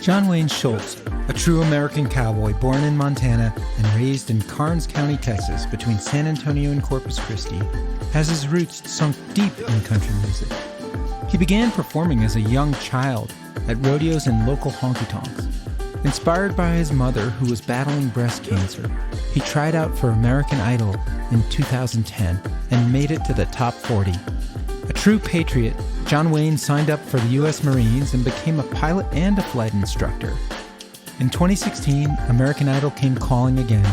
John Wayne Schulz, a true American cowboy born in Montana and raised in Karnes County, Texas, between San Antonio and Corpus Christi, has his roots sunk deep in country music. He began performing as a young child at rodeos and local honky tonks. Inspired by his mother, who was battling breast cancer, he tried out for American Idol in 2010 and made it to the top 40. A true patriot, John Wayne signed up for the U.S. Marines and became a pilot and a flight instructor. In 2016, American Idol came calling again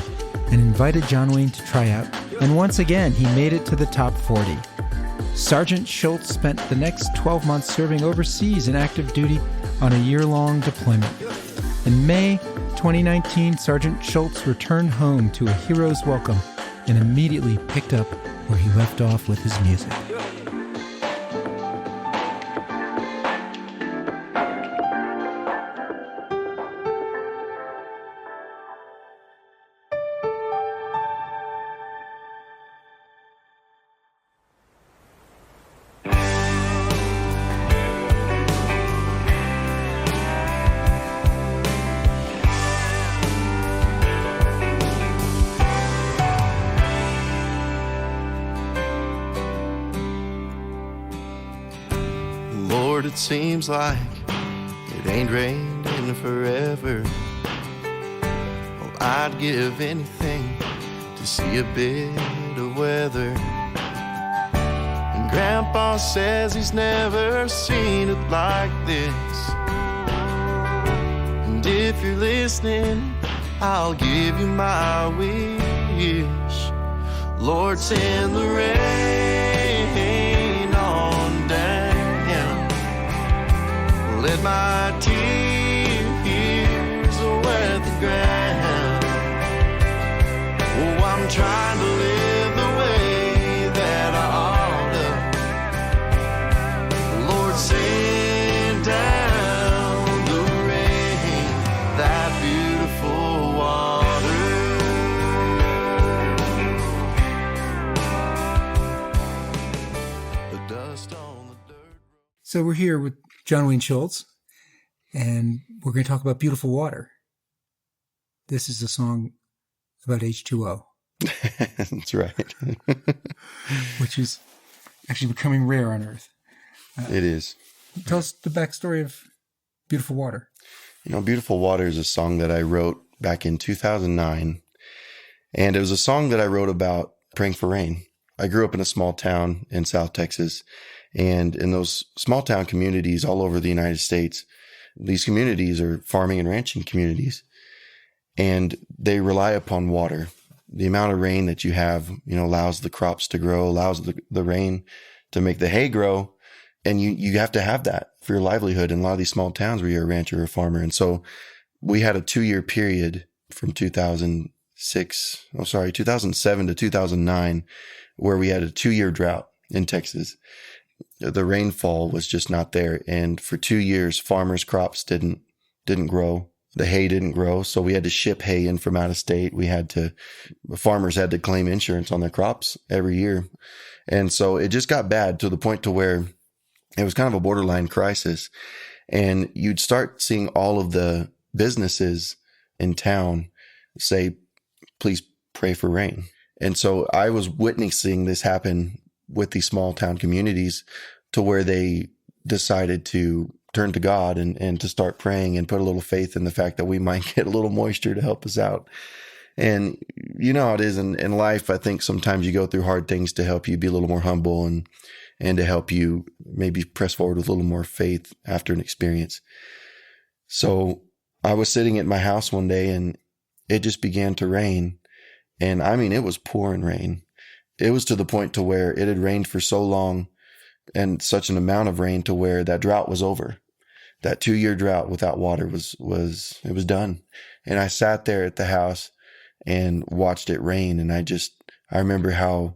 and invited John Wayne to try out, and once again he made it to the top 40. Sergeant Schulz spent the next 12 months serving overseas in active duty on a year-long deployment. In May 2019, Sergeant Schulz returned home to a hero's welcome and immediately picked up where he left off with his music. Lord, it seems like it ain't rained in forever. Well, I'd give anything to see a bit of weather. And Grandpa says he's never seen it like this. And if you're listening, I'll give you my wish. Lord, send the rain on down. Let my tears wet the ground. Oh, I'm trying to live the way that I oughta. Lord, send down the rain, that beautiful water. The dust on the dirt. So we're here with John Wayne Schulz, and we're going to talk about Beautiful Water. This is a song about H2O. That's right. Which is actually becoming rare on Earth. It is. Tell us the backstory of Beautiful Water. You know, Beautiful Water is a song that I wrote back in 2009. And it was a song that I wrote about praying for rain. I grew up in a small town in South Texas. And in those small town communities all over the United States, these communities are farming and ranching communities, and they rely upon water. The amount of rain that you have, allows the crops to grow, allows the rain to make the hay grow. And you have to have that for your livelihood in a lot of these small towns where you're a rancher or a farmer. And so we had a 2-year period from 2007 to 2009, where we had a 2-year drought in Texas. The rainfall was just not there. And for 2 years, farmers' crops didn't grow. The hay didn't grow. So we had to ship hay in from out of state. Farmers had to claim insurance on their crops every year. And so it just got bad to the point to where it was kind of a borderline crisis. And you'd start seeing all of the businesses in town say, please pray for rain. And so I was witnessing this happen with these small town communities, to where they decided to turn to God and to start praying and put a little faith in the fact that we might get a little moisture to help us out. And you know how it is in life. I think sometimes you go through hard things to help you be a little more humble and to help you maybe press forward with a little more faith after an experience. So I was sitting at my house one day and it just began to rain. And I mean, it was pouring rain. It was to the point to where it had rained for so long and such an amount of rain to where that drought was over. That 2-year drought without water was done. And I sat there at the house and watched it rain. And I remember how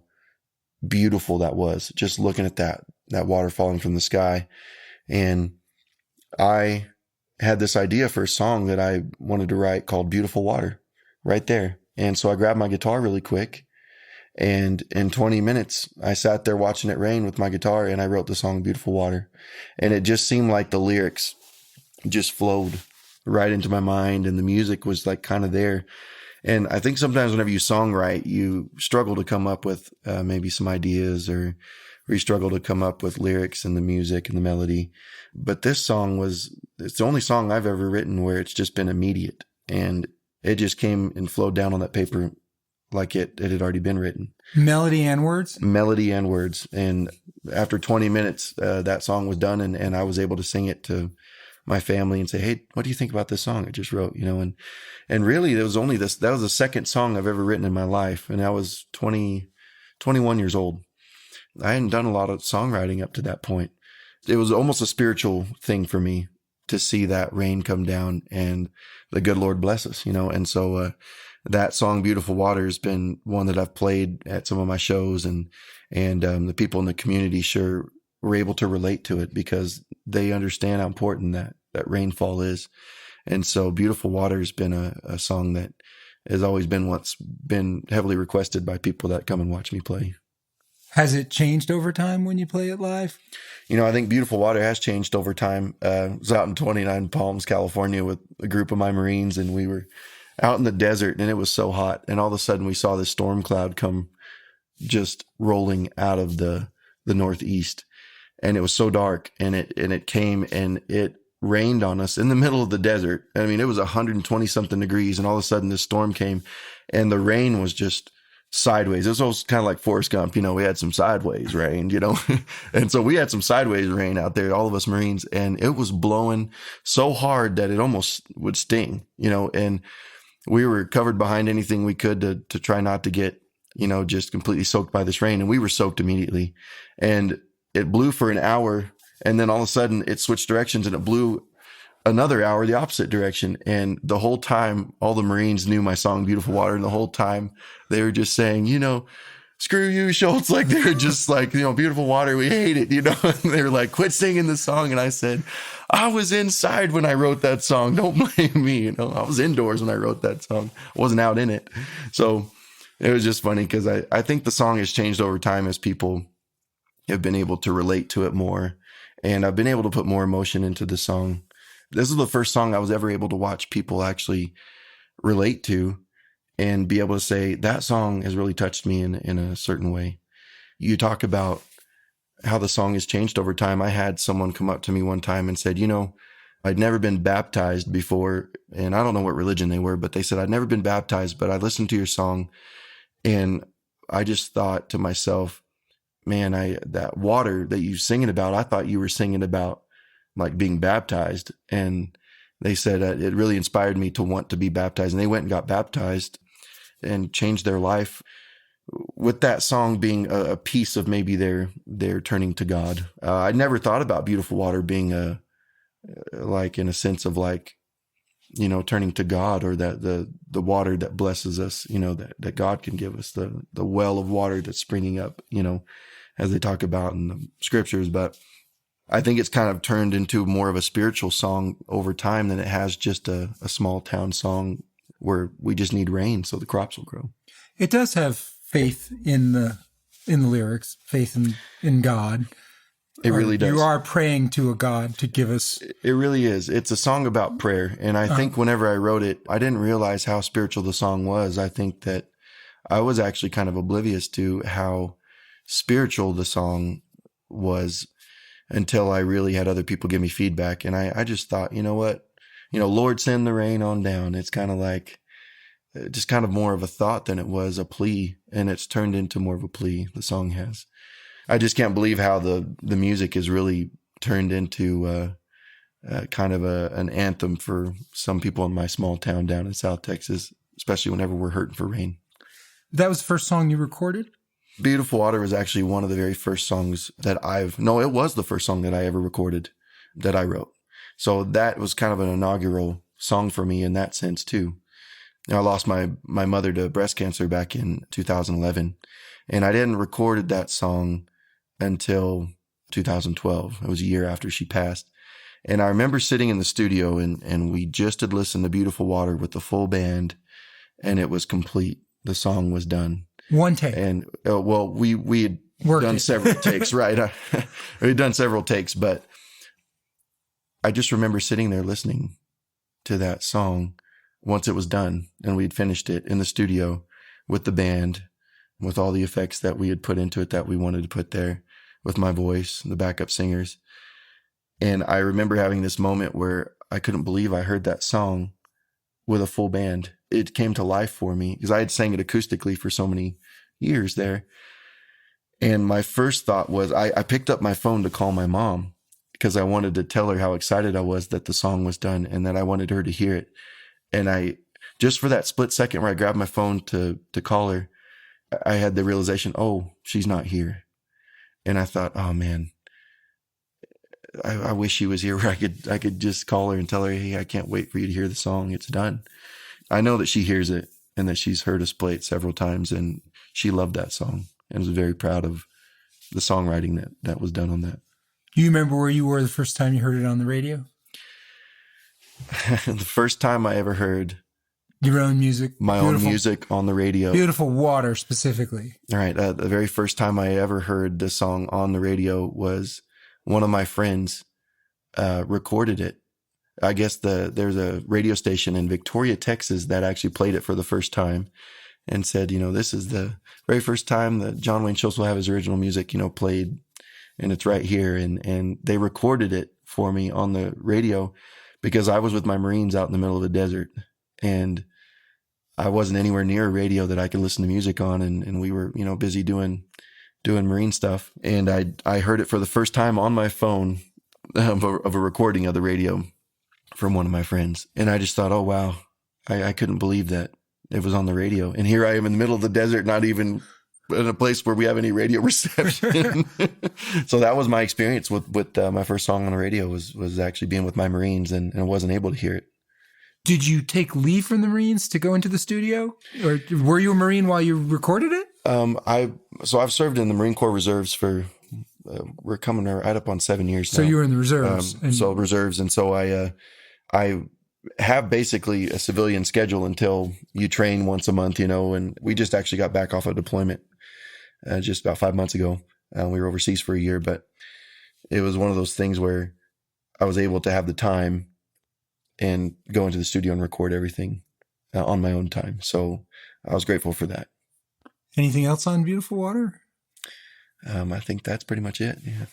beautiful that was, just looking at that water falling from the sky. And I had this idea for a song that I wanted to write called Beautiful Water right there. And so I grabbed my guitar really quick And in 20 minutes, I sat there watching it rain with my guitar, and I wrote the song Beautiful Water. And it just seemed like the lyrics just flowed right into my mind, and the music was like kind of there. And I think sometimes whenever you songwrite, you struggle to come up with maybe some ideas, or you struggle to come up with lyrics and the music and the melody. But this song it's the only song I've ever written where it's just been immediate, and it just came and flowed down on that paper like it had already been written. Melody and words? Melody and words. And after 20 minutes, that song was done, and I was able to sing it to my family and say, hey, what do you think about this song I just wrote? And really that was the second song I've ever written in my life. And I was 21 years old. I hadn't done a lot of songwriting up to that point. It was almost a spiritual thing for me to see that rain come down and the good Lord bless us, And so, that song, Beautiful Water, has been one that I've played at some of my shows, and the people in the community sure were able to relate to it because they understand how important that rainfall is. And so Beautiful Water has been a song that has always been what's been heavily requested by people that come and watch me play. Has it changed over time when you play it live? I think Beautiful Water has changed over time. I was out in 29 Palms, California with a group of my Marines, and we were out in the desert, and it was so hot. And all of a sudden we saw this storm cloud come just rolling out of the northeast. And it was so dark, and it came and it rained on us in the middle of the desert. I mean, it was 120 something degrees, and all of a sudden this storm came, and the rain was just sideways. It was almost kind of like Forrest Gump, we had some sideways rain, and so we had some sideways rain out there, all of us Marines, and it was blowing so hard that it almost would sting, and we were covered behind anything we could to try not to get, just completely soaked by this rain. And we were soaked immediately, and it blew for an hour. And then all of a sudden it switched directions, and it blew another hour the opposite direction. And the whole time, all the Marines knew my song, Beautiful Water. And the whole time they were just saying, screw you, Schulz. Like, they were just like, Beautiful Water, we hate it, And they were like, quit singing the song. And I said, I was inside when I wrote that song. Don't blame me. I was indoors when I wrote that song. I wasn't out in it. So it was just funny because I think the song has changed over time as people have been able to relate to it more. And I've been able to put more emotion into the song. This is the first song I was ever able to watch people actually relate to and be able to say, that song has really touched me in a certain way. You talk about how the song has changed over time. I had someone come up to me one time and said, I'd never been baptized before, and I don't know what religion they were, but they said, I'd never been baptized, but I listened to your song, and I just thought to myself, man, that water that you singing about, I thought you were singing about like being baptized. And they said it really inspired me to want to be baptized. And they went and got baptized and changed their life with that song being a piece of maybe their turning to God. I never thought about Beautiful Water being like in a sense of like, turning to God, or that the water that blesses us, that God can give us, the well of water that's springing up, as they talk about in the scriptures. But I think it's kind of turned into more of a spiritual song over time than it has just a small town song where we just need rain so the crops will grow. It does have faith in the lyrics, faith in God. It really does. You are praying to a God to give us. It really is. It's a song about prayer. And I think whenever I wrote it, I didn't realize how spiritual the song was. I think that I was actually kind of oblivious to how spiritual the song was until I really had other people give me feedback. And I just thought, you know what? Lord, send the rain on down. It's kind of like just kind of more of a thought than it was a plea. And it's turned into more of a plea, the song has. I just can't believe how the music is really turned into kind of an anthem for some people in my small town down in South Texas, especially whenever we're hurting for rain. That was the first song you recorded? Beautiful Water was actually one of the very first songs that it was the first song that I ever recorded that I wrote. So that was kind of an inaugural song for me in that sense too. I lost my mother to breast cancer back in 2011, and I didn't record that song until 2012. It was a year after she passed. And I remember sitting in the studio and we just had listened to Beautiful Water with the full band, and it was complete. The song was done. One take. And well, we had done several takes, right? We'd done several takes, but I just remember sitting there listening to that song once it was done and we'd finished it in the studio with the band, with all the effects that we had put into it that we wanted to put there, with my voice, the backup singers. And I remember having this moment where I couldn't believe I heard that song with a full band. It came to life for me because I had sang it acoustically for so many years there. And my first thought was I picked up my phone to call my mom because I wanted to tell her how excited I was that the song was done and that I wanted her to hear it. And I, just for that split second where I grabbed my phone to call her, I had the realization, oh, she's not here. And I thought, oh man, I wish she was here where I could just call her and tell her, hey, I can't wait for you to hear the song. It's done. I know that she hears it and that she's heard us play it several times, and she loved that song and was very proud of the songwriting that was done on that. Do you remember where you were the first time you heard it on the radio? The first time I ever heard your own music, my own music on the radio. Beautiful Water specifically. All right. The very first time I ever heard the song on the radio was one of my friends recorded it. I guess there's a radio station in Victoria, Texas that actually played it for the first time and said, this is the very first time that John Wayne Schulz will have his original music, played, and it's right here. And they recorded it for me on the radio because I was with my Marines out in the middle of the desert and I wasn't anywhere near a radio that I could listen to music on. And we were, busy doing Marine stuff. And I heard it for the first time on my phone of a recording of the radio from one of my friends. And I just thought, oh, wow, I couldn't believe that it was on the radio. And here I am in the middle of the desert, not even in a place where we have any radio reception. So that was my experience with my first song on the radio was actually being with my Marines and I wasn't able to hear it. Did you take leave from the Marines to go into the studio, or were you a Marine while you recorded it? So I've served in the Marine Corps Reserves for, we're coming right up on 7 years now. So you were in the reserves. Reserves. And so I have basically a civilian schedule until you train once a month, and we just actually got back off of deployment just about 5 months ago. We were overseas for a year, but it was one of those things where I was able to have the time and go into the studio and record everything on my own time. So I was grateful for that. Anything else on Beautiful Water? I think that's pretty much it. Yeah.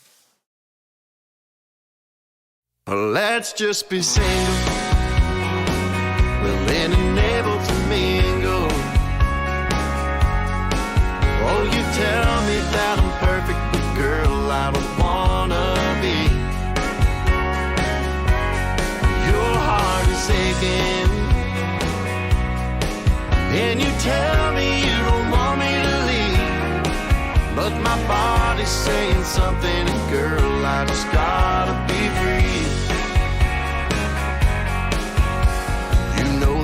Let's just be single, willing and able to mingle. Oh, you tell me that I'm perfect, but girl, I don't wanna be. Your heart is aching, and you tell me you don't want me to leave, but my body's saying something, and girl, I just gotta be free.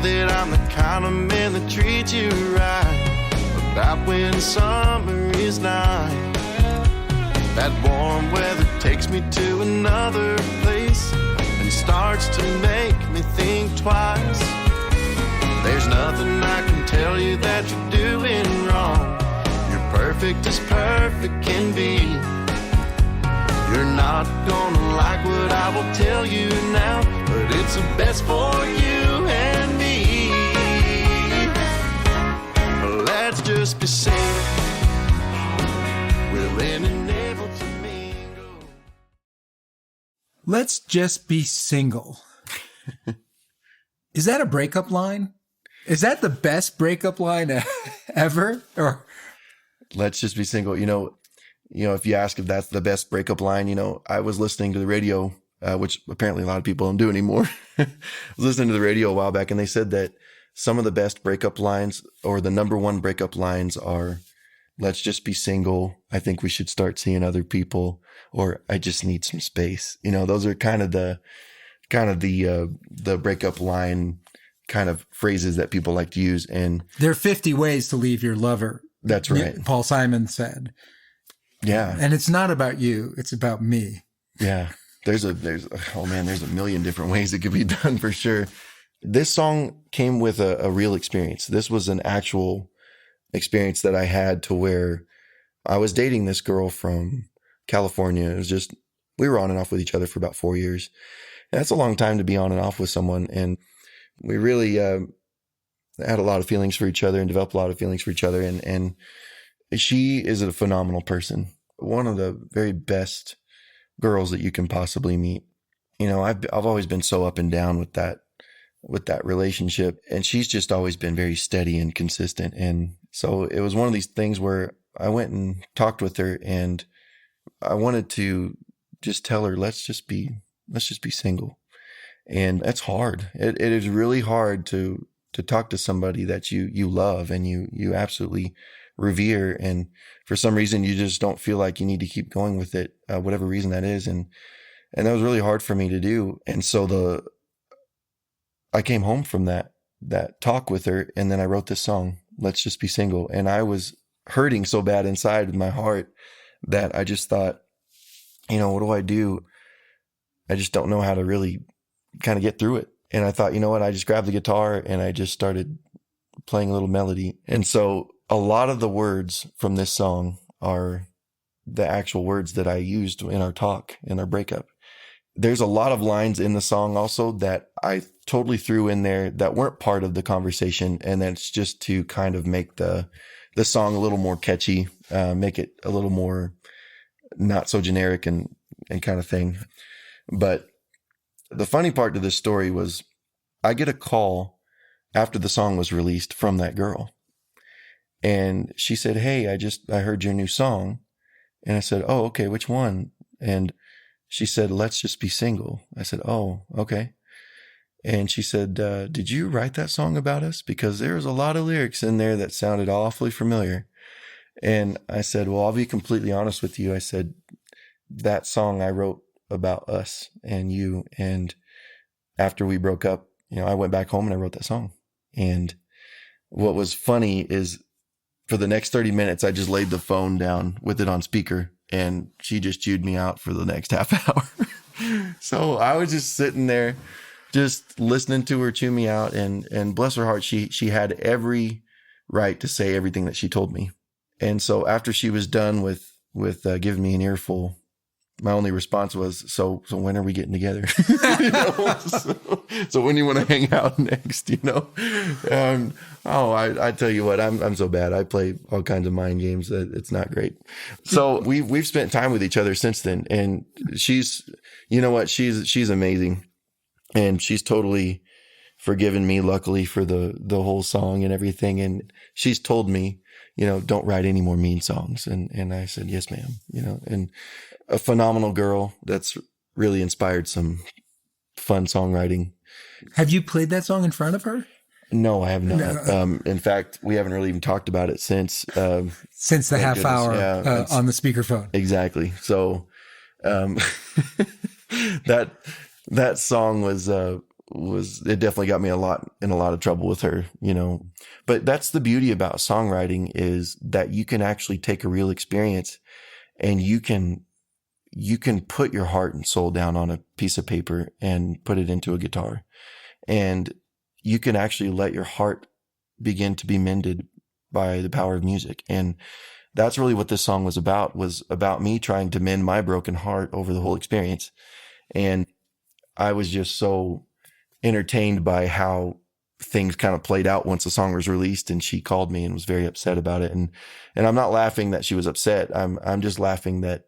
That I'm the kind of man that treats you right, about when summer is nigh. That warm weather takes me to another place and starts to make me think twice. There's nothing I can tell you that you're doing wrong. You're perfect as perfect can be. You're not gonna like what I will tell you now, but it's the best for you and me. Let's just be single, willing and able to mingle. Let's just be single. Is that a breakup line? Is that the best breakup line ever? Or let's just be single. If you ask if that's the best breakup line, I was listening to the radio, which apparently a lot of people don't do anymore. I was listening to the radio a while back, and they said that some of the best breakup lines, or the number one breakup lines, are "Let's just be single. I think we should start seeing other people," or "I just need some space." Those are kind of the breakup line kind of phrases that people like to use. And there are 50 ways to leave your lover. That's right. Paul Simon said. Yeah. And it's not about you. It's about me. Yeah. There's a million different ways it could be done for sure. This song came with a real experience. This was an actual experience that I had to where I was dating this girl from California. It was just, we were on and off with each other for about 4 years. And that's a long time to be on and off with someone. And we really had a lot of feelings for each other and developed a lot of feelings for each other. And she is a phenomenal person. One of the very best girls that you can possibly meet. You know, I've always been so up and down with that relationship, and she's just always been very steady and consistent. And so it was one of these things where I went and talked with her, and I wanted to just tell her, let's just be single. And that's hard. It is really hard to talk to somebody that you love and you absolutely revere. And for some reason, you just don't feel like you need to keep going with it, whatever reason that is. And that was really hard for me to do. And so I came home from that talk with her, and then I wrote this song, Let's Just Be Single. And I was hurting so bad inside in my heart that I just thought, you know, what do I do? I just don't know how to really kind of get through it. And I thought, you know what? I just grabbed the guitar and I just started playing a little melody. And so a lot of the words from this song are the actual words that I used in our talk, in our breakup. There's a lot of lines in the song also that I totally threw in there that weren't part of the conversation. And that's just to kind of make the song a little more catchy, make it a little more not so generic and kind of thing. But the funny part to this story was I get a call after the song was released from that girl. And she said, hey, I heard your new song. And I said, oh, okay, which one? And she said, Let's Just Be Single. I said, oh, okay. And she said, did you write that song about us? Because there was a lot of lyrics in there that sounded awfully familiar. And I said, well, I'll be completely honest with you. I said, that song I wrote about us and you. And after we broke up, you know, I went back home and I wrote that song. And what was funny is for the next 30 minutes, I just laid the phone down with it on speaker, and she just chewed me out for the next half hour. So I was just sitting there, just listening to her chew me out, and bless her heart, she had every right to say everything that she told me. And so after she was done with giving me an earful, my only response was, so when are we getting together? You know? So when you want to hang out next, you know? I tell you what, I'm so bad. I play all kinds of mind games that it's not great. So we've spent time with each other since then. And she's, you know what? She's amazing. And she's totally forgiven me, luckily, for the whole song and everything. And she's told me, you know, don't write any more mean songs. And I said, yes, ma'am, you know, and a phenomenal girl that's really inspired some fun songwriting. Have you played that song in front of her? No, I have not. No. In fact, we haven't really even talked about it since the half hour on the speakerphone. Exactly. So, that song was it definitely got me in a lot of trouble with her, you know, but that's the beauty about songwriting, is that you can actually take a real experience and you can put your heart and soul down on a piece of paper and put it into a guitar, and you can actually let your heart begin to be mended by the power of music. And that's really what this song was about me trying to mend my broken heart over the whole experience. And I was just so entertained by how things kind of played out once the song was released, and she called me and was very upset about it. And I'm not laughing that she was upset. I'm just laughing that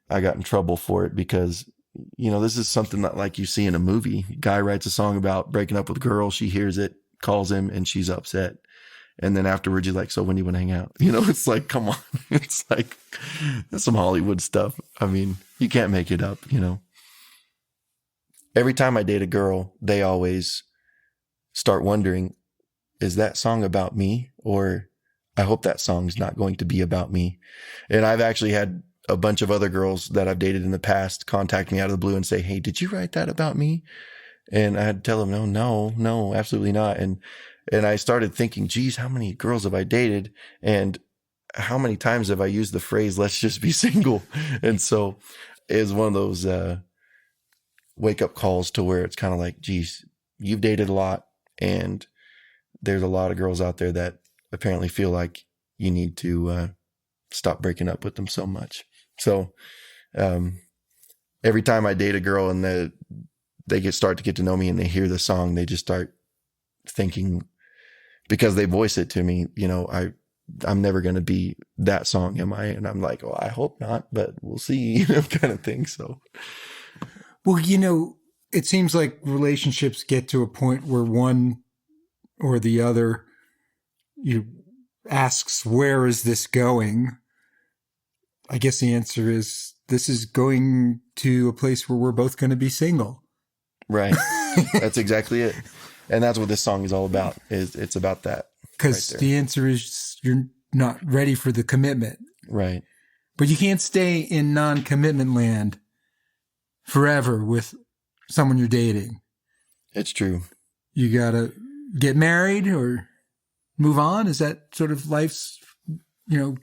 I got in trouble for it, because, you know, this is something that, like, you see in a movie. Guy writes a song about breaking up with a girl. She hears it, calls him, and she's upset. And then afterwards, you're like, so when do you want to hang out? You know, it's like, come on. It's like, that's some Hollywood stuff. I mean, you can't make it up, you know. Every time I date a girl, they always start wondering, is that song about me? Or I hope that song's not going to be about me. And I've actually had a bunch of other girls that I've dated in the past contact me out of the blue and say, hey, did you write that about me? And I had to tell them, no, absolutely not. And I started thinking, geez, how many girls have I dated? And how many times have I used the phrase, let's just be single? And so it's one of those wake up calls to where it's kind of like, geez, you've dated a lot, and there's a lot of girls out there that apparently feel like you need to stop breaking up with them so much. So every time I date a girl and they start to get to know me and they hear the song, they just start thinking, because they voice it to me, I'm never going to be that song, am I? And I'm like, oh, I hope not, but we'll see, kind of thing. So, well, it seems like relationships get to a point where one or the other asks, where is this going? I guess the answer is, this is going to a place where we're both going to be single. Right. That's exactly it. And that's what this song is all about. It's about that. Because the answer is you're not ready for the commitment. Right. But you can't stay in non-commitment land forever with someone you're dating. It's true. You got to get married or move on. Is that sort of life's,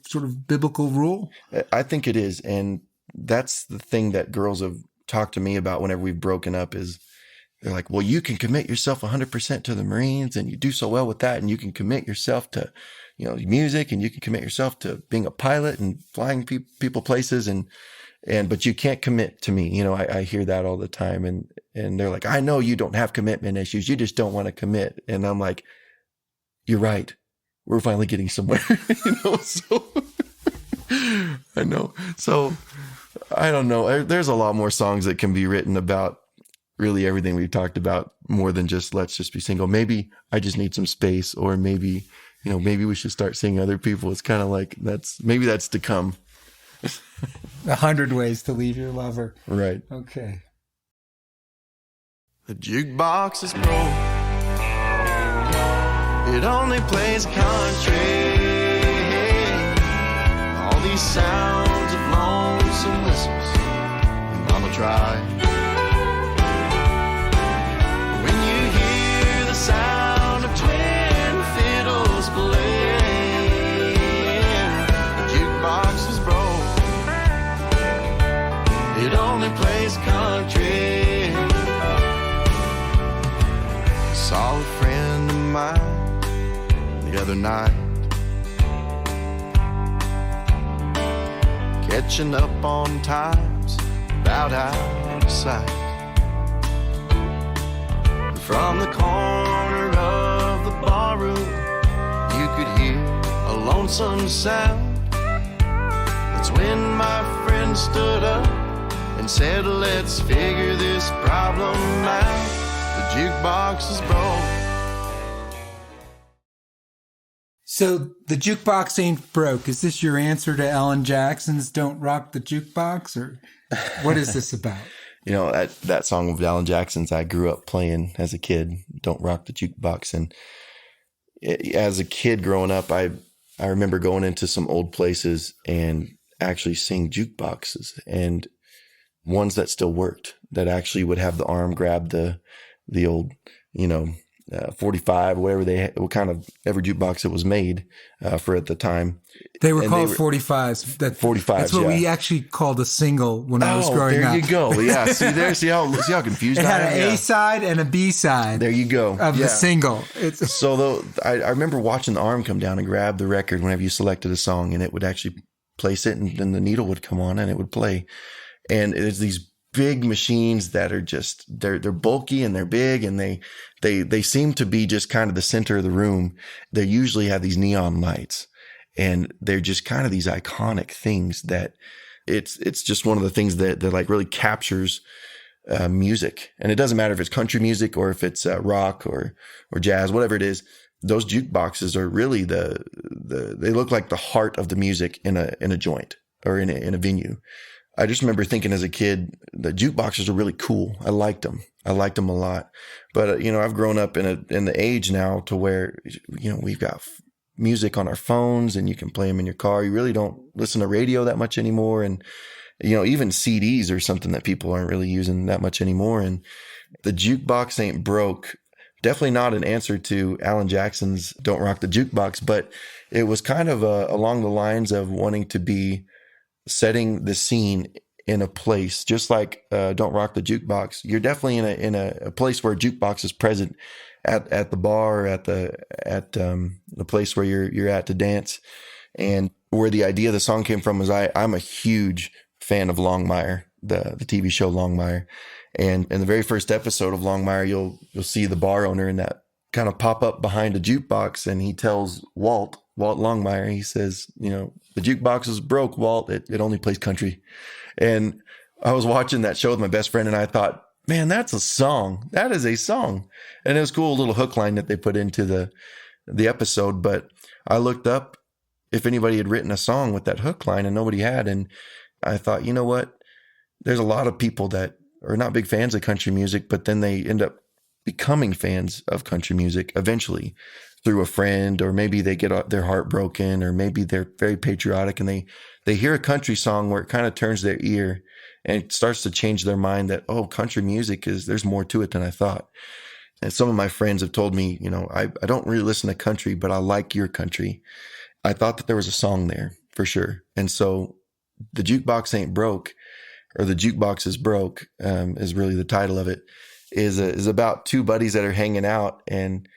sort of biblical rule? I think it is. And that's the thing that girls have talked to me about whenever we've broken up is, they're like, well, you can commit yourself 100% to the Marines and you do so well with that. And you can commit yourself to, music, and you can commit yourself to being a pilot and flying people places. But you can't commit to me. I hear that all the time. And they're like, I know you don't have commitment issues. You just don't want to commit. And I'm like, you're right. We're finally getting somewhere, so I know. So I don't know. There's a lot more songs that can be written about really everything we've talked about, more than just let's just be single. Maybe I just need some space, or maybe we should start seeing other people. It's kind of like that's to come. 100 ways to leave your lover. Right. Okay. The jukebox is broke. It only plays country. All these sounds of lonesome whistles. Mama tried. Sound of twin fiddles playing. The jukebox is broke. It only plays country. I saw a friend of mine the other night, catching up on times about out of sight. From the corner of the barroom, you could hear a lonesome sound. That's when my friend stood up and said, let's figure this problem out. The jukebox is broke. So the jukebox ain't broke. Is this your answer to Alan Jackson's Don't Rock the Jukebox? Or what is this about? That song of Alan Jackson's I grew up playing as a kid, Don't Rock the Jukebox. And as a kid growing up, I remember going into some old places and actually seeing jukeboxes, and ones that still worked, that actually would have the arm grab the old, 45, what kind of every jukebox that was made for at the time. They were called 45s. 45s. That's what we actually called a single when I was growing up. There you go. Yeah. See how confused I am. It had an A side and a B side. There you go. Of the single. So I remember watching the arm come down and grab the record whenever you selected a song, and it would actually place it, and then the needle would come on and it would play. And it's these big machines that are just, they're bulky and they're big, and they seem to be just kind of the center of the room. They usually have these neon lights, and they're just kind of these iconic things that it's just one of the things that like really captures music. And it doesn't matter if it's country music or if it's rock or jazz, whatever it is. Those jukeboxes are really they look like the heart of the music in a joint or in a venue. I just remember thinking as a kid, the jukeboxes are really cool. I liked them a lot. But, I've grown up in the age now to where, we've got music on our phones and you can play them in your car. You really don't listen to radio that much anymore. And, even CDs are something that people aren't really using that much anymore. And the jukebox ain't broke. Definitely not an answer to Alan Jackson's Don't Rock the Jukebox, but it was kind of along the lines of wanting to be setting the scene in a place, just like Don't Rock the Jukebox. You're definitely in a place where a jukebox is present at the bar, or at the place where you're at to dance. And where the idea of the song came from was I'm a huge fan of Longmire, the TV show Longmire. And in the very first episode of Longmire, you'll see the bar owner in that kind of pop up behind a jukebox, and he tells Walt Longmire, he says, the jukebox is broke, Walt. It only plays country. And I was watching that show with my best friend, and I thought, man, that's a song. That is a song. And it was a cool little hook line that they put into the episode. But I looked up if anybody had written a song with that hook line, and nobody had. And I thought, you know what? There's a lot of people that are not big fans of country music, but then they end up becoming fans of country music eventually through a friend, or maybe they get their heart broken, or maybe they're very patriotic and they hear a country song where it kind of turns their ear and it starts to change their mind that, oh, country music there's more to it than I thought. And some of my friends have told me, I don't really listen to country, but I like your country. I thought that there was a song there for sure. And so The Jukebox Ain't Broke, or The Jukebox Is Broke, is really the title of it, is about two buddies that are hanging out, and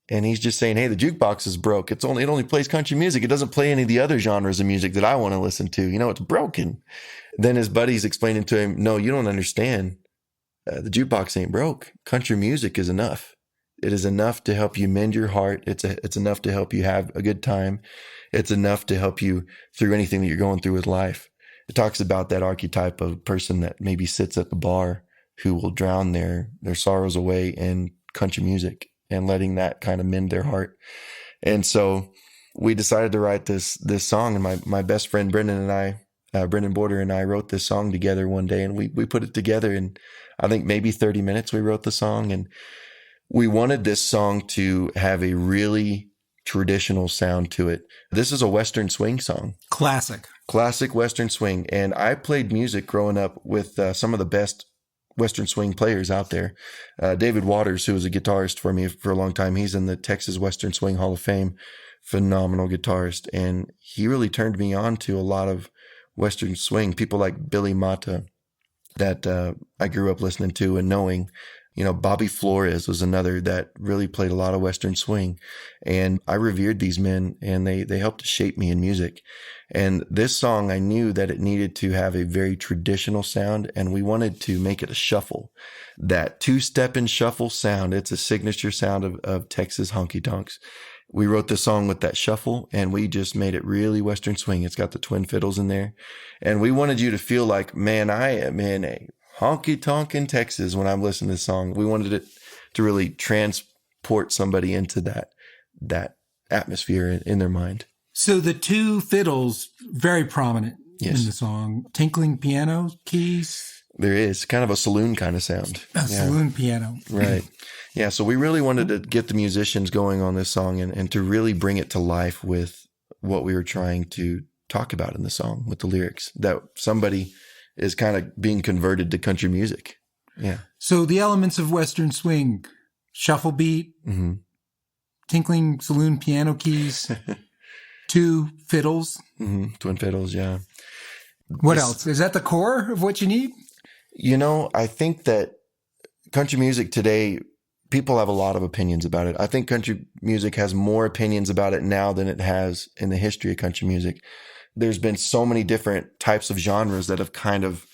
he's just saying, hey, the jukebox is broke. It only plays country music. It doesn't play any of the other genres of music that I want to listen to. It's broken. Then his buddy's explaining to him, no, you don't understand. The jukebox ain't broke. Country music is enough. It is enough to help you mend your heart. It's enough to help you have a good time. It's enough to help you through anything that you're going through with life. It talks about that archetype of person that maybe sits at the bar who will drown their sorrows away in country music and letting that kind of mend their heart. And so we decided to write this song, and my best friend Brendan Border and I wrote this song together one day, and we put it together in, I think, maybe 30 minutes. We wrote the song, and we wanted this song to have a really traditional sound to it. This is a Western swing song. Classic Western swing. And I played music growing up with some of the best Western swing players out there. David Waters, who was a guitarist for me for a long time, he's in the Texas Western Swing Hall of Fame. Phenomenal guitarist. And he really turned me on to a lot of Western swing. People like Billy Mata that I grew up listening to and knowing. Bobby Flores was another that really played a lot of Western swing. And I revered these men, and they helped to shape me in music. And this song, I knew that it needed to have a very traditional sound, and we wanted to make it a shuffle. That two-step and shuffle sound, it's a signature sound of Texas honky tonks. We wrote the song with that shuffle, and we just made it really Western swing. It's got the twin fiddles in there. And we wanted you to feel like, man, I am in a honky tonk in Texas when I'm listening to this song. We wanted it to really transport somebody into that atmosphere in their mind. So the two fiddles, very prominent in the song. Tinkling piano keys. There is kind of a saloon kind of sound. Saloon piano. Right. Yeah. So we really wanted to get the musicians going on this song and to really bring it to life with what we were trying to talk about in the song with the lyrics, that somebody is kind of being converted to country music. Yeah. So the elements of Western swing, shuffle beat, tinkling saloon piano keys, two fiddles. Twin fiddles, yeah. What else? Is that the core of what you need? I think that country music today, people have a lot of opinions about it. I think country music has more opinions about it now than it has in the history of country music. There's been so many different types of genres that have kind of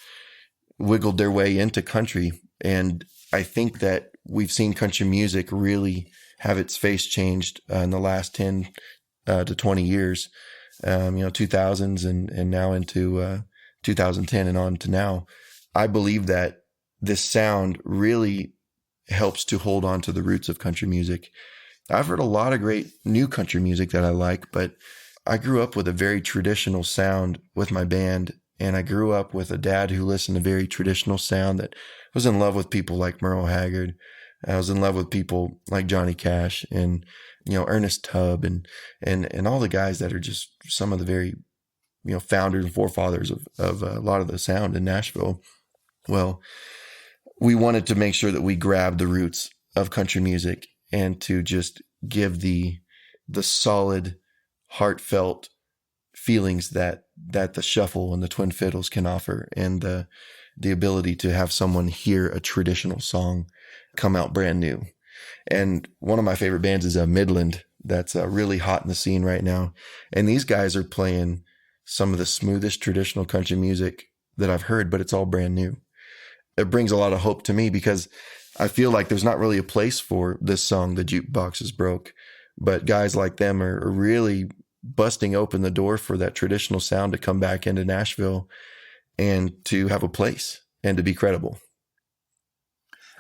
wiggled their way into country. And I think that we've seen country music really have its face changed in the last 10 to 20 years, 2000s and now into 2010 and on to now. I believe that this sound really helps to hold on to the roots of country music. I've heard a lot of great new country music that I like, but I grew up with a very traditional sound with my band, and I grew up with a dad who listened to very traditional sound that was in love with people like Merle Haggard. I was in love with people like Johnny Cash and, Ernest Tubb and all the guys that are just some of the very, founders and forefathers of a lot of the sound in Nashville. Well, we wanted to make sure that we grabbed the roots of country music and to just give the solid, heartfelt feelings that the shuffle and the twin fiddles can offer, and the ability to have someone hear a traditional song come out brand new. And one of my favorite bands is Midland. that's really hot in the scene right now. And these guys are playing some of the smoothest traditional country music that I've heard, but it's all brand new. It brings a lot of hope to me because I feel like there's not really a place for this song, The Jukebox Is Broke, but guys like them are really busting open the door for that traditional sound to come back into Nashville and to have a place and to be credible.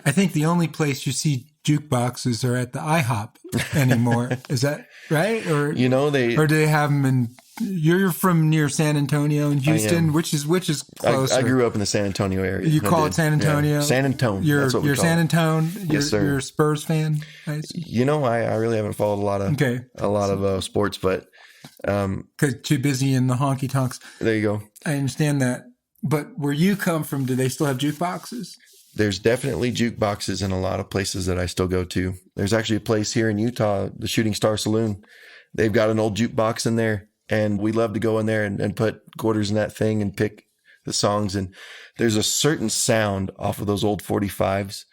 I think the only place you see jukeboxes are at the IHOP anymore. Is that right? Or or do they have them in? You're from near San Antonio and Houston, which is closer. I grew up in the San Antonio area. You call it San Antonio? Yeah. San Antonio. You're San Antonio. Yes, sir. You're a Spurs fan. I really haven't followed a lot of sports, but because too busy in the honky tonks. There you go. I understand that. But where you come from, do they still have jukeboxes? There's definitely jukeboxes in a lot of places that I still go to. There's actually a place here in Utah, the Shooting Star Saloon. They've got an old jukebox in there, and we love to go in there and put quarters in that thing and pick the songs. And there's a certain sound off of those old 45s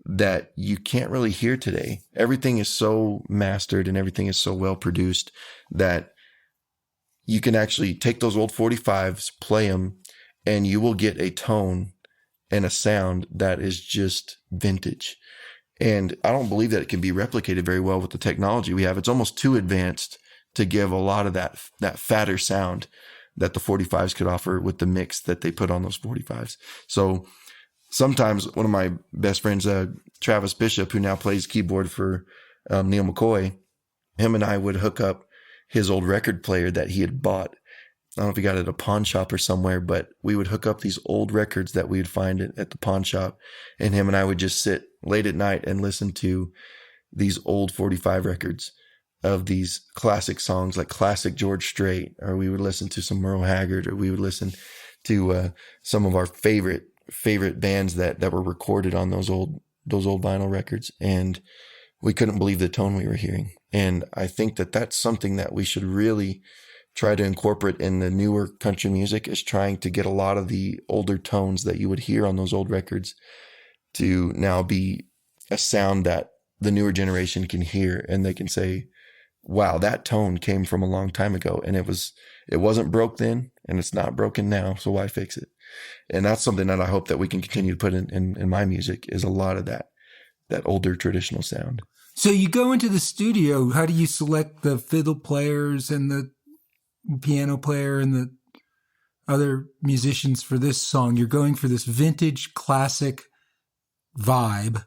that you can't really hear today. Everything is so mastered and everything is so well produced that you can actually take those old 45s, play them, and you will get a tone and a sound that is just vintage. And I don't believe that it can be replicated very well with the technology we have. It's almost too advanced to give a lot of that fatter sound that the 45s could offer with the mix that they put on those 45s. So sometimes one of my best friends, Travis Bishop, who now plays keyboard for Neil McCoy, him and I would hook up his old record player that he had bought. I don't know if he got it at a pawn shop or somewhere, but we would hook up these old records that we would find at the pawn shop, and him and I would just sit late at night and listen to these old 45 records of these classic songs, like classic George Strait, or we would listen to some Merle Haggard, or we would listen to some of our favorite bands that were recorded on those old vinyl records, and we couldn't believe the tone we were hearing. And I think that that's something that we should really try to incorporate in the newer country music, is trying to get a lot of the older tones that you would hear on those old records to now be a sound that the newer generation can hear, and they can say, wow, that tone came from a long time ago, and it wasn't broke then, and it's not broken now, so why fix it? And that's something that I hope that we can continue to put in my music, is a lot of that older traditional sound. So you go into the studio, how do you select the fiddle players and the piano player and the other musicians for this song? You're going for this vintage classic vibe.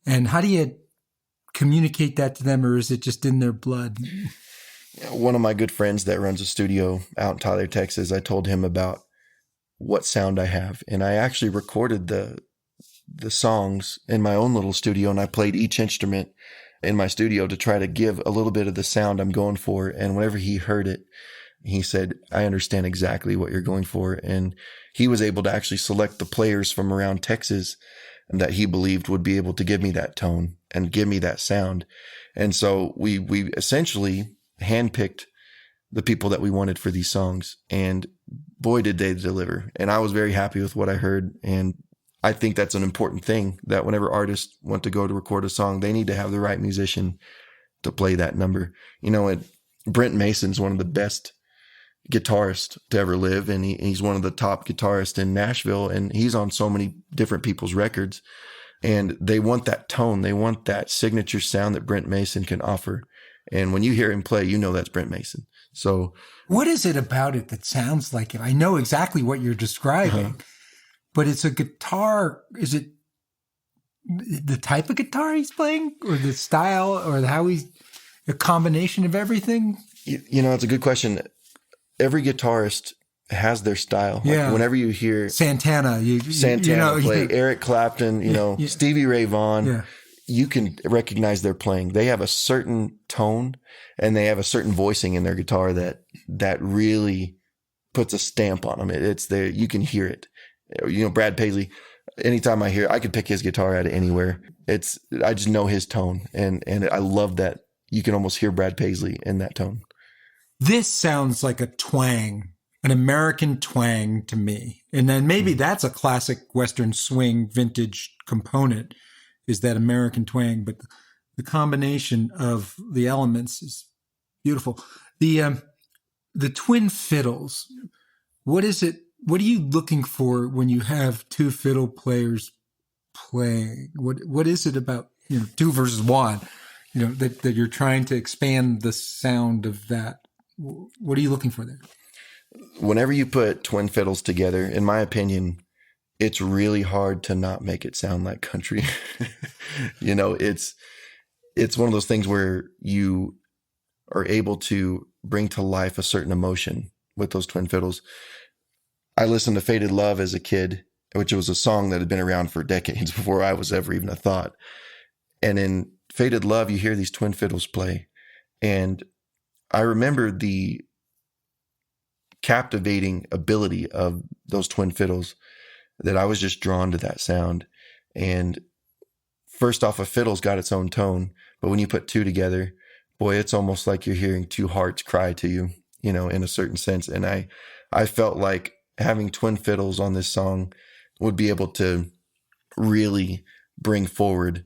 And how do you communicate that to them, or is it just in their blood? One of my good friends that runs a studio out in Tyler, Texas, I told him about what sound I have. And I actually recorded the songs in my own little studio, and I played each instrument in my studio to try to give a little bit of the sound I'm going for. And whenever he heard it, he said, I understand exactly what you're going for. And he was able to actually select the players from around Texas that he believed would be able to give me that tone and give me that sound. And so we essentially handpicked the people that we wanted for these songs, and boy, did they deliver. And I was very happy with what I heard. And I think that's an important thing, that whenever artists want to go to record a song, they need to have the right musician to play that number. Brent Mason's one of the best guitarist to ever live, and he's one of the top guitarists in Nashville, and he's on so many different people's records, and they want that tone, they want that signature sound that Brent Mason can offer. And when you hear him play, you know that's Brent Mason. So what is it about it that sounds like it? I know exactly what you're describing, but it's a guitar. Is it the type of guitar he's playing, or the style, or how he's a combination of everything? It's a good question. Every guitarist has their style. Yeah. Like whenever you hear Santana play, Eric Clapton, Stevie Ray Vaughan, you can recognize their playing. They have a certain tone and they have a certain voicing in their guitar that really puts a stamp on them. It's there. You can hear it. Brad Paisley, anytime I hear it, I could pick his guitar out of anywhere. I just know his tone, and I love that you can almost hear Brad Paisley in that tone. This sounds like a twang, an American twang to me. And then maybe that's a classic Western swing vintage component, is that American twang. But The combination of the elements is beautiful. The twin fiddles, what is it? What are you looking for when you have two fiddle players playing? What is it about, two versus one, that you're trying to expand the sound of that? What are you looking for there? Whenever you put twin fiddles together, in my opinion, it's really hard to not make it sound like country. It's one of those things where you are able to bring to life a certain emotion with those twin fiddles. I listened to Faded Love as a kid, which was a song that had been around for decades before I was ever even a thought. And in Faded Love, you hear these twin fiddles play. And I remember the captivating ability of those twin fiddles, that I was just drawn to that sound. And first off, a fiddle's got its own tone, but when you put two together, boy, it's almost like you're hearing two hearts cry to you, in a certain sense. And I felt like having twin fiddles on this song would be able to really bring forward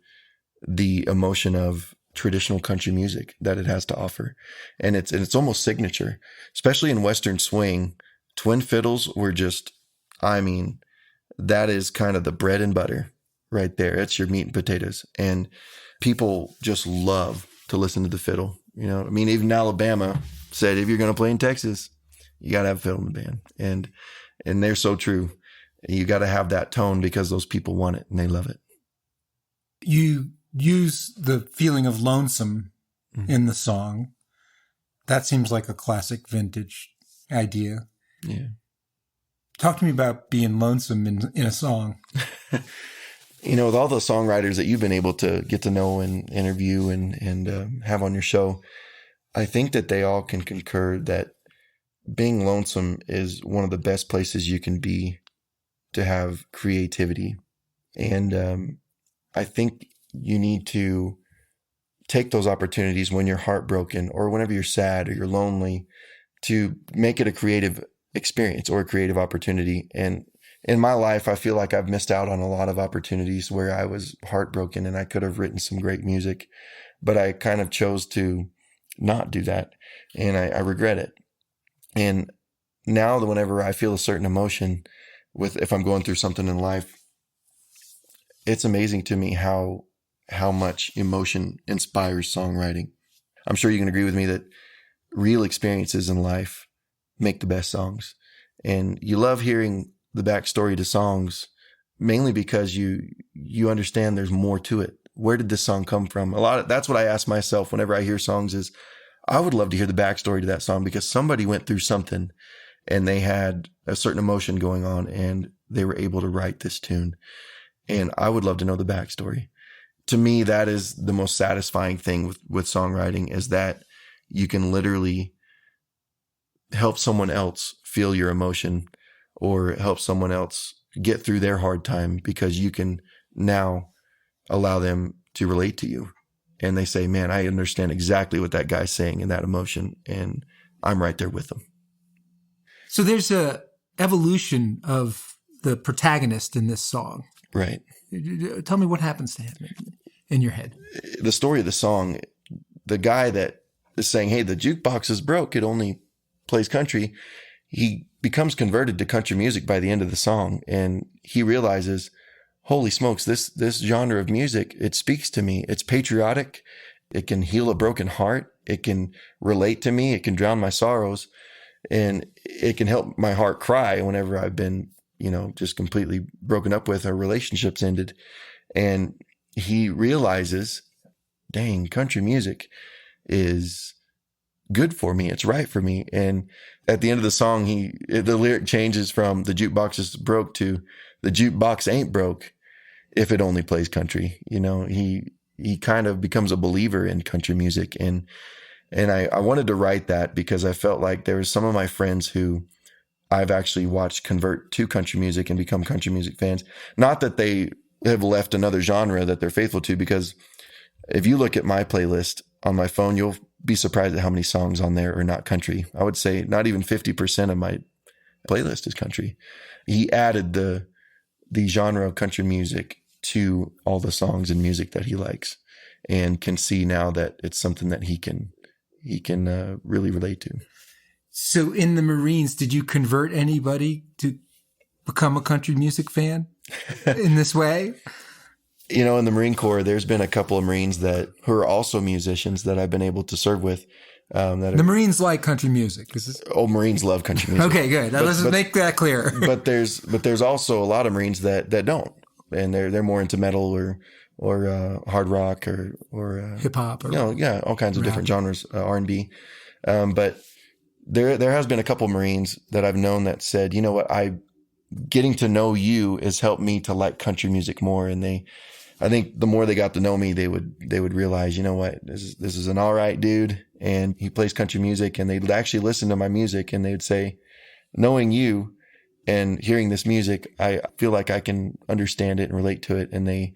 the emotion of traditional country music that it has to offer. And it's almost signature, especially in Western swing. Twin fiddles were just, that is kind of the bread and butter right there. It's your meat and potatoes. And people just love to listen to the fiddle. Even Alabama said, if you're going to play in Texas, you got to have a fiddle in the band. And they're so true. You got to have that tone because those people want it and they love it. You use the feeling of lonesome in the song. That seems like a classic vintage idea. Yeah. Talk to me about being lonesome in a song. With all the songwriters that you've been able to get to know and interview and have on your show, I think that they all can concur that being lonesome is one of the best places you can be to have creativity. And I think you need to take those opportunities when you're heartbroken or whenever you're sad or you're lonely to make it a creative experience or a creative opportunity. And in my life, I feel like I've missed out on a lot of opportunities where I was heartbroken and I could have written some great music, but I kind of chose to not do that. And I regret it. And now that whenever I feel a certain emotion if I'm going through something in life, it's amazing to me how much emotion inspires songwriting. I'm sure you can agree with me that real experiences in life make the best songs. And you love hearing the backstory to songs, mainly because you understand there's more to it. Where did this song come from? That's what I ask myself whenever I hear songs is, I would love to hear the backstory to that song because somebody went through something and they had a certain emotion going on and they were able to write this tune. And I would love to know the backstory. To me, that is the most satisfying thing with songwriting, is that you can literally help someone else feel your emotion or help someone else get through their hard time because you can now allow them to relate to you. And they say, man, I understand exactly what that guy's saying in that emotion. And I'm right there with them. So there's a evolution of the protagonist in this song. Right. Tell me what happens to him in your head. The story of the song, the guy that is saying, hey, the jukebox is broke, it only plays country, he becomes converted to country music by the end of the song. And he realizes, holy smokes, this genre of music, it speaks to me. It's patriotic. It can heal a broken heart. It can relate to me. It can drown my sorrows. And it can help my heart cry whenever I've been, just completely broken up with or relationships ended. And he realizes, dang, country music is good for me. It's right for me. And at the end of the song, the lyric changes from the jukebox is broke to the jukebox ain't broke if it only plays country. He kind of becomes a believer in country music. And I wanted to write that because I felt like there was some of my friends who I've actually watched convert to country music and become country music fans. Not that they have left another genre that they're faithful to, because if you look at my playlist on my phone, you'll be surprised at how many songs on there are not country. I would say not even 50% of my playlist is country. He added the genre of country music to all the songs and music that he likes. and can see now that it's something that he can really relate to. So in the Marines, did you convert anybody to become a country music fan in this way? In the Marine Corps, there's been a couple of Marines who are also musicians that I've been able to serve with. The Marines like country music. Marines love country music. Okay, good. Now let's make that clear. but there's also a lot of Marines that don't, and they're more into metal or hard rock or hip hop or all kinds of different genres, R&B. But there has been a couple of Marines that I've known that said, you know what, getting to know you has helped me to like country music more. And I think the more they got to know me, they would realize, you know what, this is an all right dude, and he plays country music, and they'd actually listen to my music and they'd say, knowing you and hearing this music, I feel like I can understand it and relate to it. And they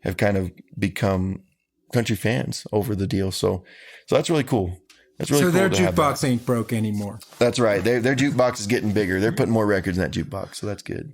have kind of become country fans over the deal. So that's really cool. That's really cool. So their jukebox ain't broke anymore. That's right. Their jukebox is getting bigger. They're putting more records in that jukebox. So that's good.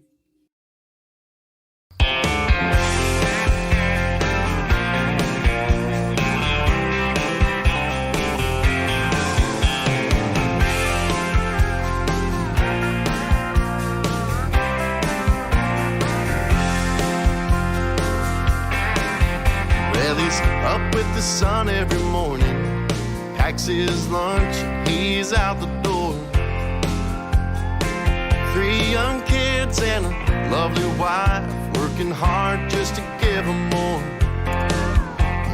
Well, he's up with the sun every morning, packs his lunch, he's out the door. 3 young kids and a lovely wife, working hard just to give them more.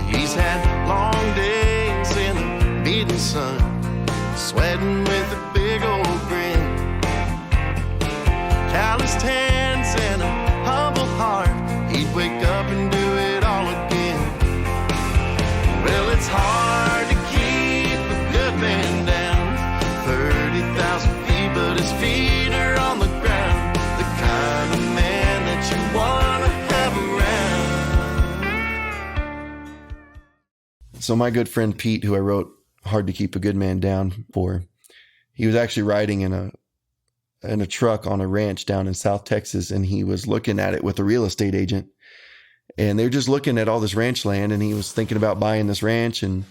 He's had long days in a beating sun, sweating with a big old grin. Calloused hands and a humble heart, he'd wake up and do it all again. Well, it's hard to keep a good man down, 30,000 feet, but his feet are on the ground, the kind of man that you want to have around. So my good friend Pete, who I wrote Hard to Keep a Good Man Down for, he was actually riding in a truck on a ranch down in South Texas, and he was looking at it with a real estate agent. And they're just looking at all this ranch land, and he was thinking about buying this ranch. And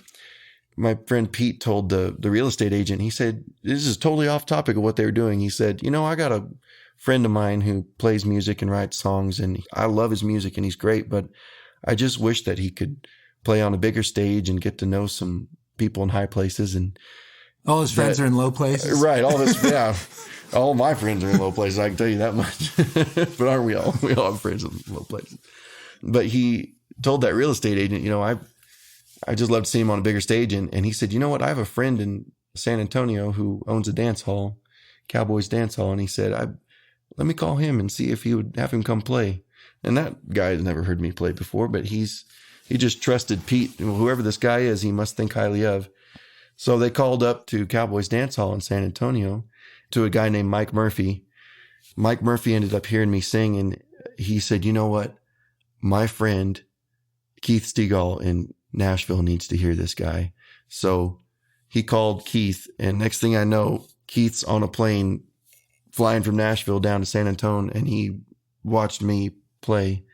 my friend Pete told the real estate agent, he said, this is totally off topic of what they were doing. He said, I got a friend of mine who plays music and writes songs, and I love his music and he's great, but I just wish that he could play on a bigger stage and get to know some people in high places. And all his friends are in low places. Right. Yeah. All my friends are in low places. I can tell you that much. But aren't we all? We all have friends in low places. But he told that real estate agent, I just love to see him on a bigger stage. And he said, you know what? I have a friend in San Antonio who owns a dance hall, Cowboys Dance Hall. And he said, let me call him and see if he would have him come play. And that guy has never heard me play before, but he just trusted Pete. Whoever this guy is, he must think highly of. So they called up to Cowboys Dance Hall in San Antonio to a guy named Mike Murphy. Mike Murphy ended up hearing me sing, and he said, you know what? My friend Keith Stegall in Nashville needs to hear this guy. So he called Keith, and next thing I know, Keith's on a plane flying from Nashville down to San Antonio, and he watched me play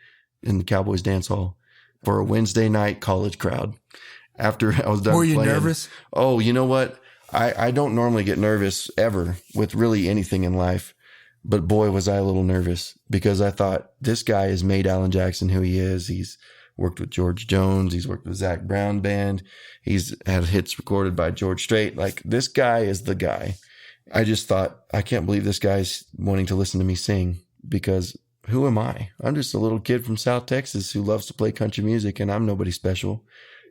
in the Cowboys Dance Hall for a Wednesday night college crowd. After I was done Were you playing. nervous? Oh, you know what? I don't normally get nervous ever with really anything in life. But boy, was I a little nervous, because I thought, this guy has made Alan Jackson who he is. He's worked with George Jones. He's worked with Zach Brown Band. He's had hits recorded by George Strait. Like, this guy is the guy. I just thought, I can't believe this guy's wanting to listen to me sing, because who am I? I'm just a little kid from South Texas who loves to play country music, and I'm nobody special.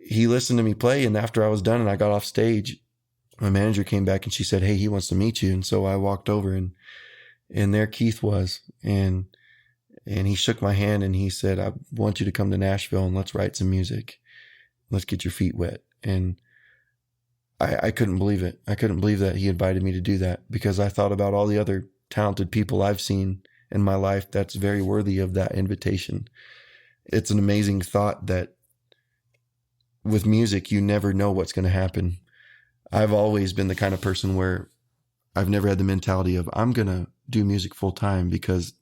He listened to me play, and after I was done and I got off stage, my manager came back and she said, hey, he wants to meet you. And so I walked over, and there Keith was, and he shook my hand and he said, I want you to come to Nashville and let's write some music. Let's get your feet wet. And I couldn't believe it. I couldn't believe that he invited me to do that, because I thought about all the other talented people I've seen in my life that's very worthy of that invitation. It's an amazing thought that with music, you never know what's going to happen. I've always been the kind of person where I've never had the mentality of, I'm going to do music full time, because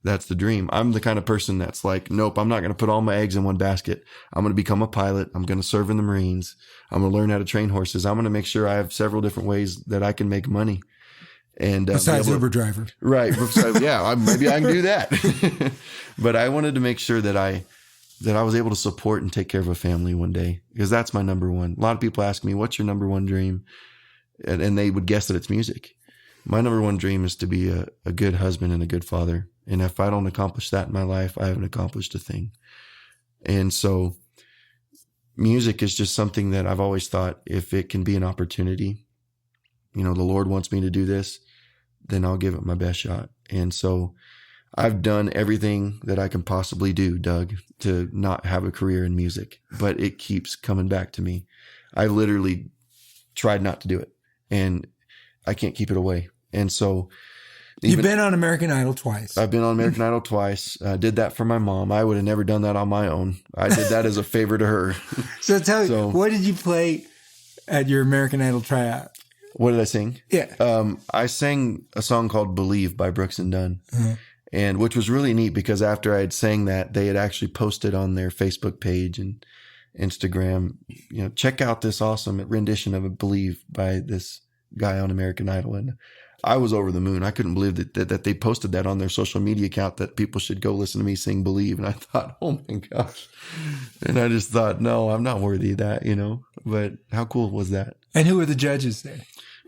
That's the dream. I'm the kind of person that's like, nope, I'm not going to put all my eggs in one basket. I'm going to become a pilot. I'm going to serve in the Marines. I'm going to learn how to train horses. I'm going to make sure I have several different ways that I can make money. And besides Uber driver. Right. So, yeah, maybe I can do that. But I wanted to make sure that I was able to support and take care of a family one day, because that's my number one. A lot of people ask me, what's your number one dream? And they would guess that it's music. My number one dream is to be a good husband and a good father. And if I don't accomplish that in my life, I haven't accomplished a thing. And so music is just something that I've always thought, if it can be an opportunity, the Lord wants me to do this, then I'll give it my best shot. And so I've done everything that I can possibly do, Doug, to not have a career in music, but it keeps coming back to me. I literally tried not to do it, and I can't keep it away. And so you've been on American Idol twice. I've been on American Idol twice. I did that for my mom. I would have never done that on my own. I did that as a favor to her. So tell me, what did you play at your American Idol tryout? What did I sing? Yeah. I sang a song called Believe by Brooks and Dunn. And which was really neat, because after I had sang that, they had actually posted on their Facebook page and Instagram, check out this awesome rendition of Believe by this guy on American Idol. And I was over the moon. I couldn't believe that they posted that on their social media account, that people should go listen to me sing Believe. And I thought, oh my gosh. And I just thought, no, I'm not worthy of that, but how cool was that? And who were the judges there?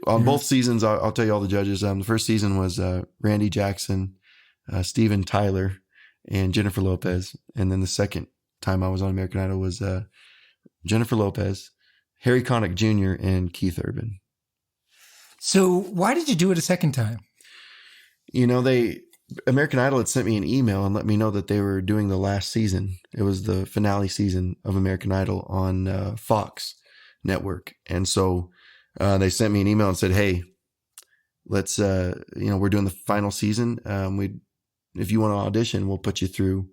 On both seasons, I'll tell you all the judges. The first season was Randy Jackson, Steven Tyler, and Jennifer Lopez. And then the second time I was on American Idol was Jennifer Lopez, Harry Connick Jr., and Keith Urban. So why did you do it a second time? American Idol had sent me an email and let me know that they were doing the last season. It was the finale season of American Idol on Fox Network. And so they sent me an email and said, hey, let's, we're doing the final season. If you want to audition, we'll put you through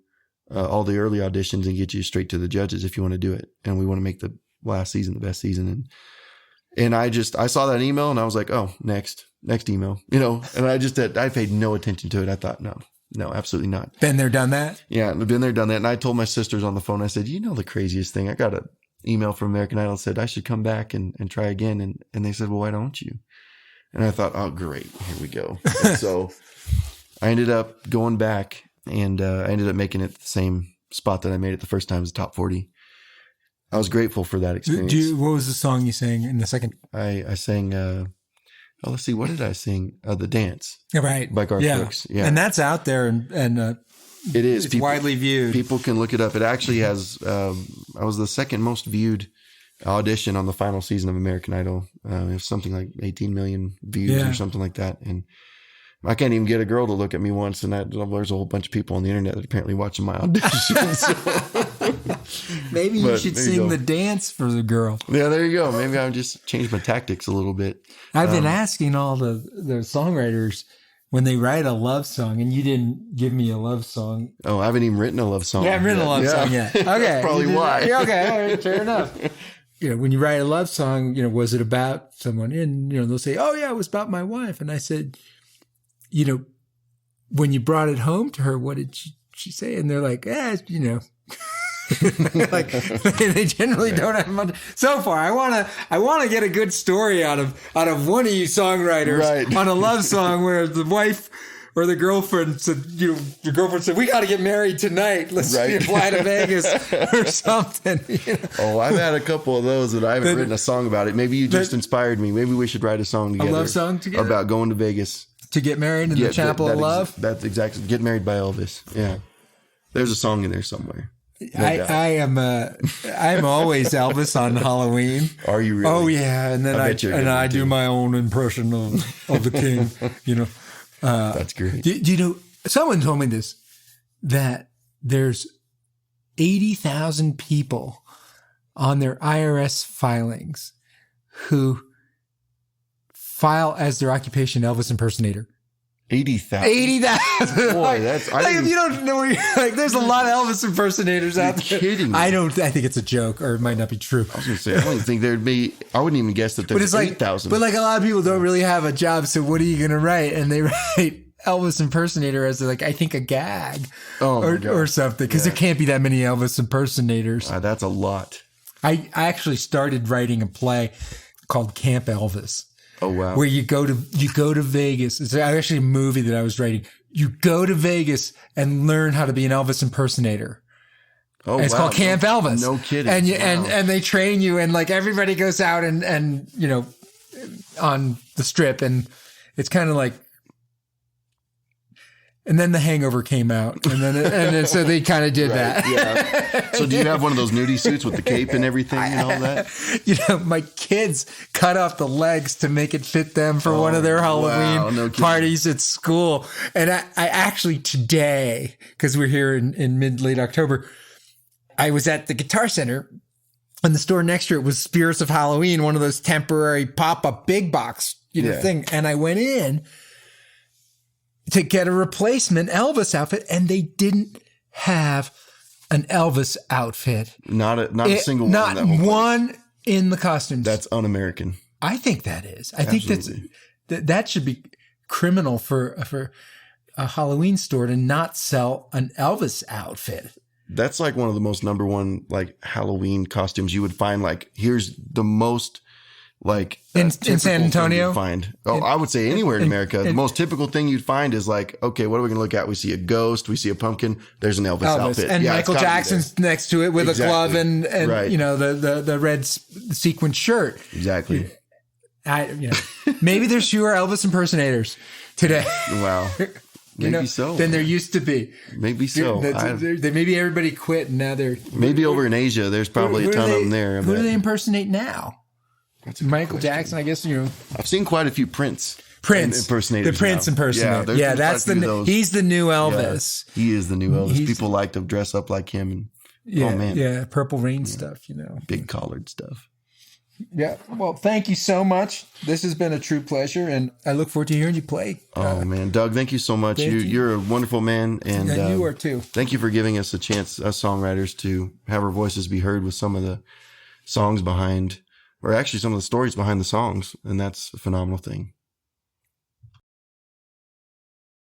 all the early auditions and get you straight to the judges if you want to do it. And we want to make the last season the best season. And I saw that email and I was like, oh, next email, and I paid no attention to it. I thought, no, absolutely not. Been there, done that. Yeah. Been there, done that. And I told my sisters on the phone, I said, the craziest thing, I got an email from American Idol, said I should come back and try again. And they said, well, why don't you? And I thought, oh, great. Here we go. And so I ended up going back, and I ended up making it the same spot that I made it the first time, as the top 40. I was grateful for that experience. What was the song you sang in the second? I sang, let's see, what did I sing? The Dance. Right. By Garth Brooks. Yeah. And that's out there, and it is. It's widely viewed. People can look it up. It actually has, I was the second most viewed audition on the final season of American Idol. It was something like 18 million views or something like that. And I can't even get a girl to look at me once. And there's a whole bunch of people on the internet that are apparently watching my audition. Maybe you should sing the dance for the girl. Yeah, there you go. Maybe I'll just change my tactics a little bit. I've been asking all the songwriters when they write a love song, and you didn't give me a love song. Oh, I haven't even written a love song. Yeah, I haven't written a love song yet. Okay. That's probably why. Okay, all right, fair enough. When you write a love song, was it about someone? And, they'll say, oh yeah, it was about my wife. And I said, when you brought it home to her, what did she say? And they're like, like they generally don't have much. So far, I want to get a good story out of one of you songwriters on a love song where the wife or the girlfriend said, your girlfriend said, we got to get married tonight. Let's fly to Vegas or something. Oh, I've had a couple of those that I haven't written a song about it. Maybe you just inspired me. Maybe we should write a song together. A love song together? About going to Vegas. To get married in the Chapel of Love? That's exactly. Get Married by Elvis. Yeah. There's a song in there somewhere. I'm always Elvis on Halloween. Are you really? Oh yeah. And then I do my own impression of the king, That's great. Do someone told me this, that there's 80,000 people on their IRS filings who file as their occupation Elvis impersonator. 80,000. 80,000. Boy, that's if you don't know, there's a lot of Elvis impersonators out there. You're kidding me. I think it's a joke, or it might not be true. I was going to say, I don't even think there'd be. I wouldn't even guess that there's 8,000. But a lot of people don't really have a job. So what are you going to write? And they write Elvis impersonator as like, I think a gag or something. Cause there can't be that many Elvis impersonators. That's a lot. I actually started writing a play called Camp Elvis. Oh, wow. Where you go to Vegas. It's actually a movie that I was writing. You go to Vegas and learn how to be an Elvis impersonator. Oh, and it's called Camp Elvis. No kidding. And and they train you, and like everybody goes out and you know, on the strip, and it's kind of like, and then The Hangover came out, and then so they kind of did that. Yeah. So do you have one of those nudie suits with the cape and everything and all that? You know, my kids cut off the legs to make it fit them for one of their Halloween parties at school. And I actually today, because we're here in late October, I was at the Guitar Center, and the store next to it was Spirits of Halloween, one of those temporary pop-up big box, thing. And I went in to get a replacement Elvis outfit, and they didn't have an Elvis outfit. Not a single one. Not one in the costumes. That's un-American. I think that is. I think that should be criminal for a Halloween store to not sell an Elvis outfit. That's like one of the most number one like Halloween costumes you would find. Like, here's the most like in San Antonio. I would say anywhere in America. The most typical thing you'd find is like, okay, what are we going to look at? We see a ghost, we see a pumpkin. There's an Elvis outfit, and Michael Jackson's next to it with a glove and you know the red sequin shirt. Exactly. Maybe there's fewer Elvis impersonators today. Wow. Maybe so. Than there used to be. Maybe so. Maybe everybody quit and now they're... Maybe over in Asia, there's probably a ton of them there. Who do they impersonate now? That's Michael Jackson, I guess, you know. I've seen quite a few Prince impersonators. The Prince impersonator. Yeah, that's he's the new Elvis. Yeah, he is the new Elvis. People like to dress up like him. And, yeah, Purple Rain stuff, you know. Big collared stuff. Yeah. Well, thank you so much. This has been a true pleasure, and I look forward to hearing you play. Oh, man. Doug, thank you so much. You're a wonderful man. And you are too. Thank you for giving us a chance, us songwriters, to have our voices be heard with some of the songs behind, or actually some of the stories behind the songs. And that's a phenomenal thing.